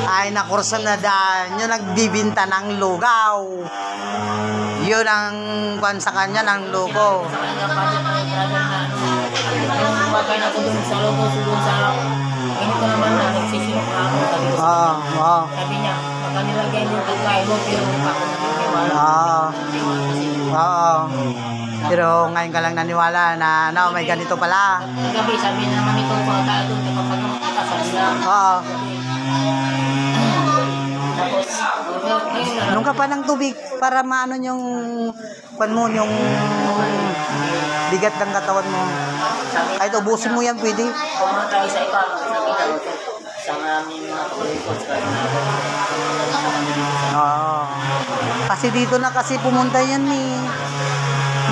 ay nakursan na daan yung nagbibinta ng lugaw. Yun ang kwan sa kanya ng lugaw. Kumakain ako dun sa logo, dun sa ganito naman na nagsisilok na ako. Sabi niya, baka nilagay mo pagkain mo, pero hindi pa ako naniniwala. Pero ngayon ka lang naniwala na no, may ganito pala. Gabi, sabi na naman ito, pag tayo dun, kapag nakita, sabi niya. Nung ka pa ng tubig para maano yung pan mo, yung bigat ng katawan mo. Kahit ubusin mo yan, pwede. Kung tayo sa iba, sabi na, sa aming mga kapatid. Kasi dito na kasi pumunta yan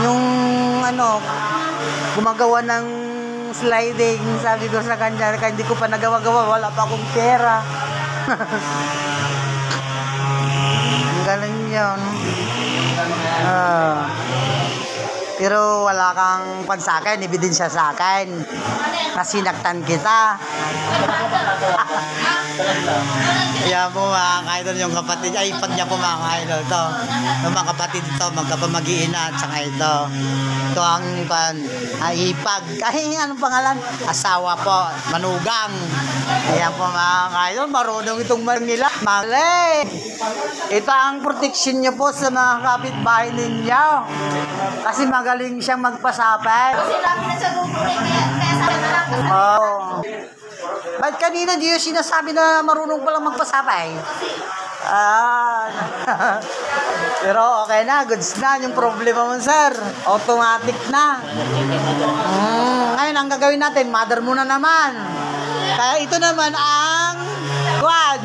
yung ano, gumagawa ng sliding. Sabi ko sa kanya, kaya hindi ko pa nagawa-gawa, wala pa akong pera. Ang galing yun. Pero wala kang pansakin, ebidensya sa akin. Nasinaktan kita. Kaya po mga idol yung kapatid, ay pag niya po mga idol to. Yung mga kapatid ito, magkapamagiina at saka ito. Ito ang ipag. Ay, anong pangalan? Asawa po, manugang. Kaya po mga idol, marunong itong mangila. Mali! Ito ang protection niyo po sa mga kapitbahay ninyo. Kasi magaling siyang magpasapay. Kasi lagi na sa grupo rin, kaya sabi na lang. Ba't kanina di yung sinasabi na marunong palang magpasapay? Pero okay na, goods na yung problema mo, sir. Automatic na. Ngayon, ang gagawin natin, mother muna naman. Kaya ito naman ang kwan.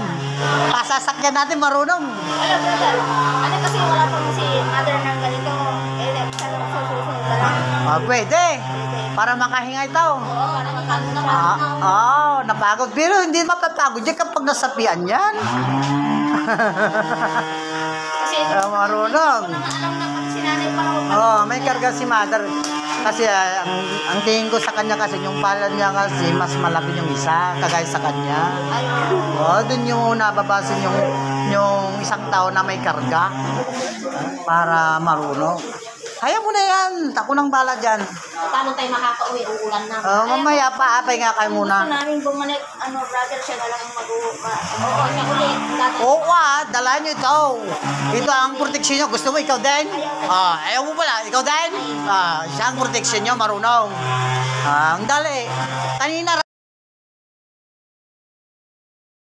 Pasasakyan natin marunong. Ano kasi wala pa si mother ng ganito. Sana susunod na lang. Pwede. Para makahinga ito. Para magpagod na Napagod. Pero hindi mapapagod yan kapag nasapian yan. Kasi marunong. alam na si nanay para May karga si mother. Kasi ang tingin ko sa kanya kasi yung palad niya kasi mas malaki yung isa kagaya sa kanya. Dun yung nababasin yung isang tao na may karga para marunong. Kaya mo na yan. Tako ng bala dyan. paano tayo makaka-uwi? Uulan na. Mamaya paapay nga kayo muna. Gusto namin bumalik, brother, siya na lang Oo, siya ulit. Oo dala nyo ito. Ito ang proteksyon nyo. Gusto mo ikaw din? Ayaw mo pala. Ikaw din? Siya ang proteksyon nyo, marunong. Ang dali. Kanina